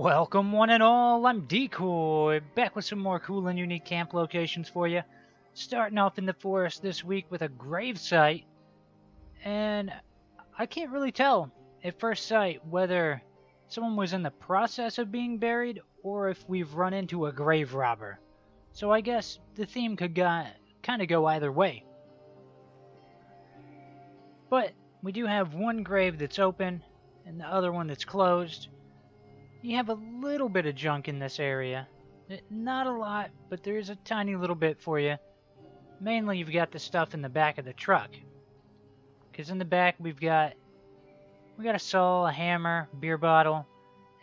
Welcome one and all, I'm Decoy, back with some more cool and unique camp locations for you. Starting off in the forest this week with a grave site, and I can't really tell at first sight whether someone was in the process of being buried or if we've run into a grave robber. So I guess the theme could kind of go either way. But we do have one grave that's open and the other one that's closed. You have a little bit of junk in this area. Not a lot, but there is a tiny little bit for you. Mainly you've got the stuff in the back of the truck. Because in the back we got a saw, a hammer, beer bottle,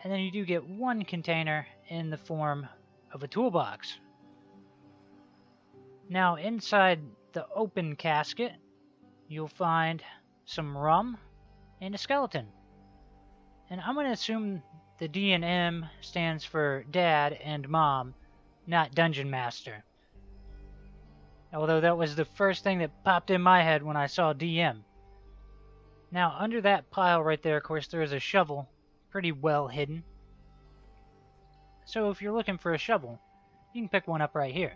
and then you do get one container in the form of a toolbox. Now inside the open casket, you'll find some rum and a skeleton. And I'm going to assume the D and M stands for Dad and Mom, not Dungeon Master. Although that was the first thing that popped in my head when I saw DM. Now, under that pile right there, of course, there is a shovel, pretty well hidden. So if you're looking for a shovel, you can pick one up right here.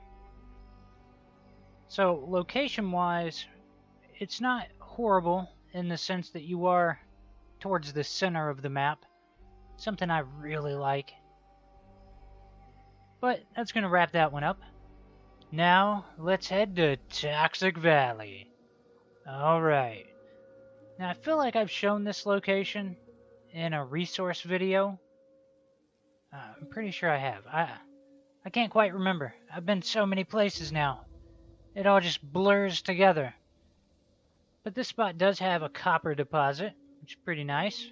So, location-wise, it's not horrible in the sense that you are towards the center of the map. Something I really like. But that's going to wrap that one up. Now, let's head to Toxic Valley. Alright. Now, I feel like I've shown this location in a resource video. I'm pretty sure I have. I can't quite remember. I've been so many places now. It all just blurs together. But this spot does have a copper deposit, which is pretty nice.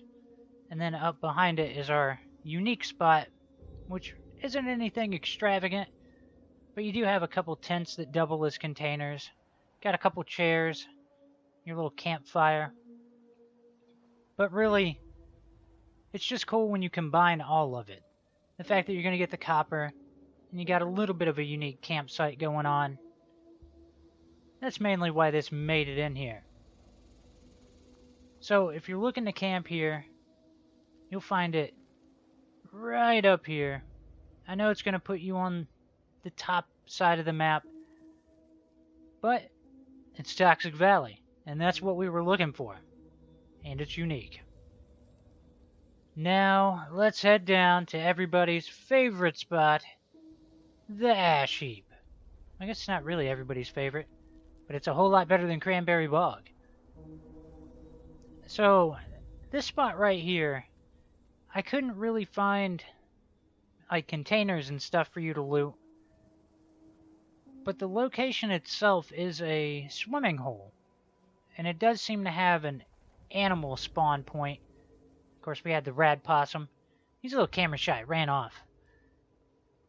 And then up behind it is our unique spot, which isn't anything extravagant, but you do have a couple tents that double as containers. Got a couple chairs, your little campfire. But really, it's just cool when you combine all of it. The fact that you're going to get the copper, and you got a little bit of a unique campsite going on. That's mainly why this made it in here. So if you're looking to camp here, you'll find it right up here. I know it's going to put you on the top side of the map, but it's Toxic Valley, and that's what we were looking for. And it's unique. Now, let's head down to everybody's favorite spot, the Ash Heap. I guess it's not really everybody's favorite, but it's a whole lot better than Cranberry Bog. So, this spot right here, I couldn't really find like containers and stuff for you to loot. But the location itself is a swimming hole. And it does seem to have an animal spawn point. Of course, we had the rad possum. He's a little camera shy, ran off.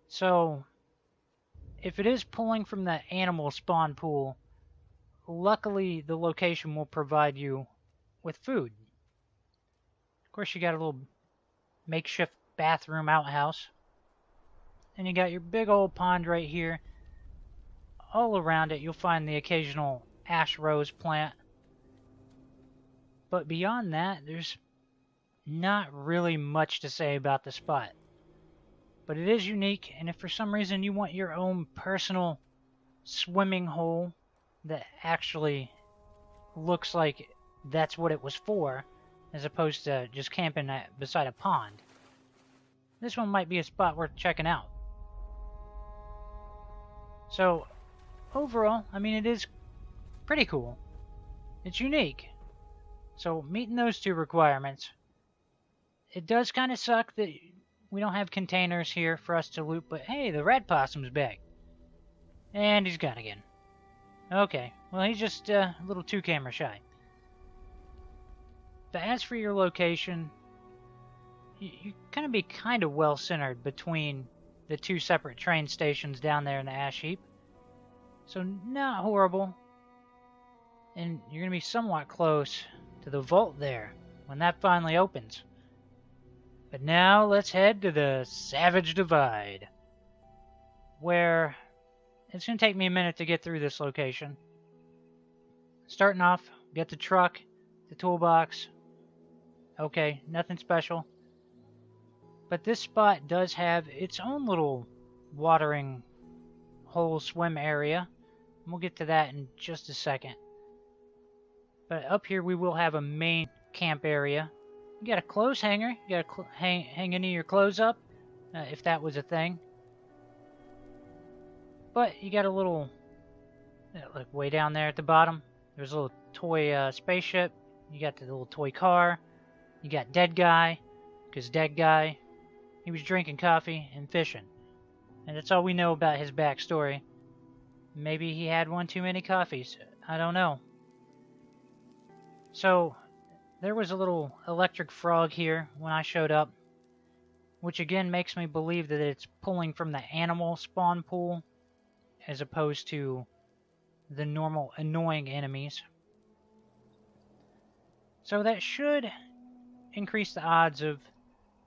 So, if it is pulling from the animal spawn pool, luckily the location will provide you with food. Of course, you got a little makeshift bathroom outhouse. And you got your big old pond right here. All around it, you'll find the occasional ash rose plant. But beyond that, there's not really much to say about the spot. But it is unique, and if for some reason you want your own personal swimming hole that actually looks like that's what it was for, as opposed to just camping beside a pond, this one might be a spot worth checking out. So, overall, I mean, it is pretty cool. It's unique. So, meeting those two requirements, it does kind of suck that we don't have containers here for us to loot, but hey, the red possum's back. And he's gone again. Okay, well, he's just a little too camera shy. But as for your location, you kind of be kind of well centered between the two separate train stations down there in the Ash Heap. So not horrible. And you're going to be somewhat close to the vault there when that finally opens. But now let's head to the Savage Divide, where it's going to take me a minute to get through this location. Starting off, get the truck, the toolbox. Okay, nothing special. But this spot does have its own little watering hole swim area. We'll get to that in just a second. But up here we will have a main camp area. You got a clothes hanger. You got to hang any of your clothes up, if that was a thing. But you got a little, like way down there at the bottom, there's a little toy spaceship. You got the little toy car. You got Dead Guy, because Dead Guy, he was drinking coffee and fishing. And that's all we know about his backstory. Maybe he had one too many coffees. I don't know. So, there was a little electric frog here when I showed up, which again makes me believe that it's pulling from the animal spawn pool as opposed to the normal annoying enemies. So that should increase the odds of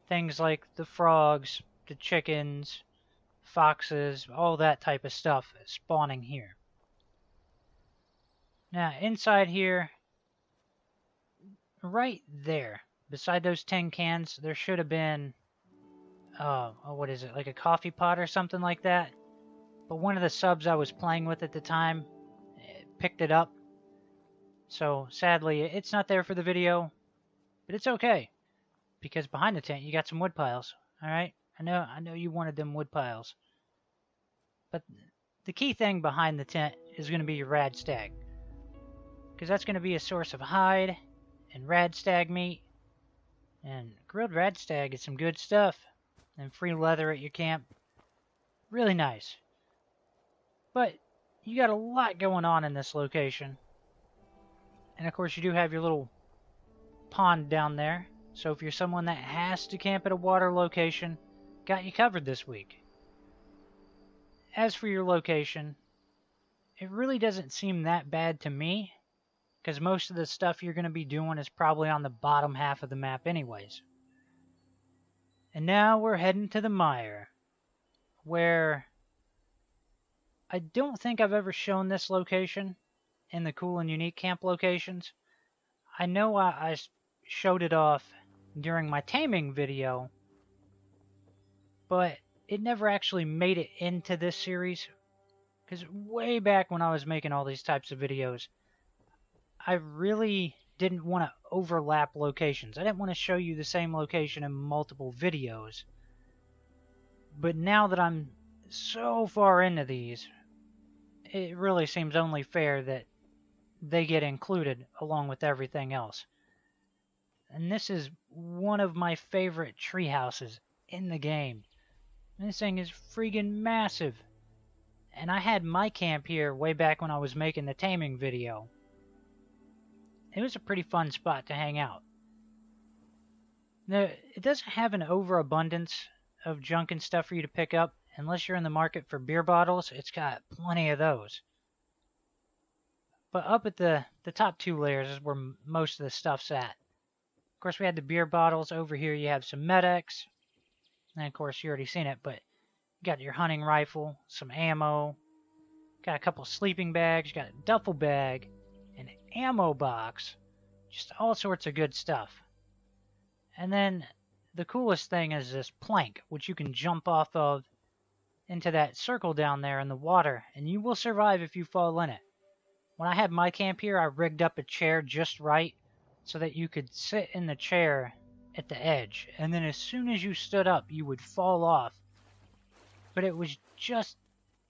things like the frogs, the chickens, foxes, all that type of stuff spawning here. Now, inside here, right there, beside those tin cans, there should have been, what is it, like a coffee pot or something like that. But one of the subs I was playing with at the time picked it up. So, sadly, it's not there for the video, but it's okay. Because behind the tent, you got some wood piles, alright? I know you wanted them wood piles. But the key thing behind the tent is going to be your rad stag. Because that's going to be a source of hide and rad stag meat. And grilled rad stag is some good stuff. And free leather at your camp. Really nice. But you got a lot going on in this location. And of course you do have your little pond down there. So if you're someone that has to camp at a water location, got you covered this week. As for your location, it really doesn't seem that bad to me, because most of the stuff you're going to be doing is probably on the bottom half of the map anyways. And now we're heading to the mire, where I don't think I've ever shown this location in the cool and unique camp locations. I know I showed it off during my taming video, but it never actually made it into this series, because way back when I was making all these types of videos, I really didn't want to overlap locations. I didn't want to show you the same location in multiple videos. But now that I'm so far into these, it really seems only fair that they get included along with everything else. And this is one of my favorite tree houses in the game. This thing is freaking massive. And I had my camp here way back when I was making the taming video. It was a pretty fun spot to hang out. Now, it doesn't have an overabundance of junk and stuff for you to pick up. Unless you're in the market for beer bottles, it's got plenty of those. But up at the top two layers is where most of the stuff's at. Of course, we had the beer bottles. Over here you have some Med-X. And of course, you already seen it, but you got your hunting rifle, some ammo, got a couple sleeping bags, you got a duffel bag, an ammo box, just all sorts of good stuff. And then the coolest thing is this plank, which you can jump off of into that circle down there in the water, and you will survive if you fall in it. When I had my camp here, I rigged up a chair just right so that you could sit in the chair at the edge, and then as soon as you stood up, you would fall off. But it was just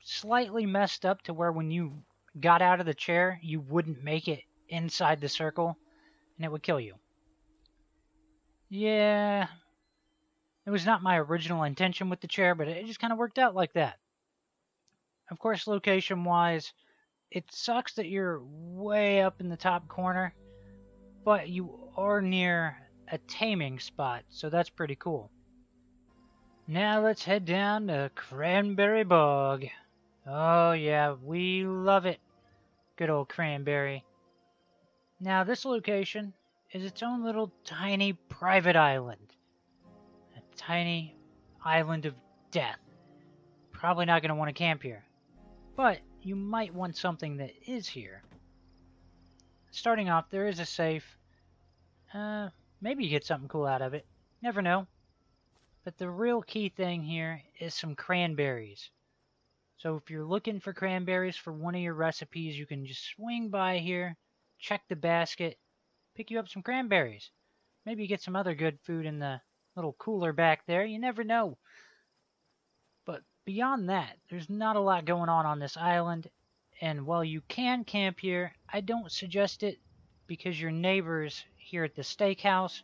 slightly messed up to where when you got out of the chair, you wouldn't make it inside the circle, and it would kill you. Yeah, it was not my original intention with the chair, but it just kind of worked out like that. Of course, location-wise, it sucks that you're way up in the top corner, but you are near a taming spot, so that's pretty cool. Now let's head down to Cranberry Bog. Oh yeah, we love it. Good old Cranberry. Now this location is its own little tiny private island. A tiny island of death. Probably not going to want to camp here. But you might want something that is here. Starting off, there is a safe. Maybe you get something cool out of it. Never know. But the real key thing here is some cranberries. So if you're looking for cranberries for one of your recipes, you can just swing by here, check the basket, pick you up some cranberries. Maybe get some other good food in the little cooler back there. You never know. But beyond that, there's not a lot going on this island. And while you can camp here, I don't suggest it because your neighbors here at the steakhouse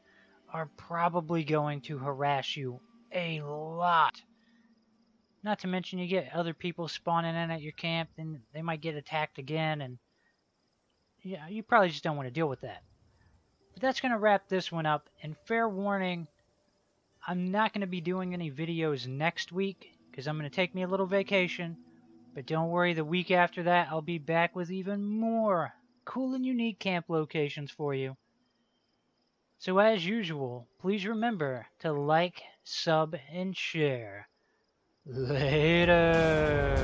are probably going to harass you a lot. Not to mention you get other people spawning in at your camp, then they might get attacked again, and yeah, you probably just don't want to deal with that. But that's going to wrap this one up, and fair warning, I'm not going to be doing any videos next week, because I'm going to take me a little vacation, but don't worry, the week after that, I'll be back with even more cool and unique camp locations for you. So as usual, please remember to like, sub, and share. Later.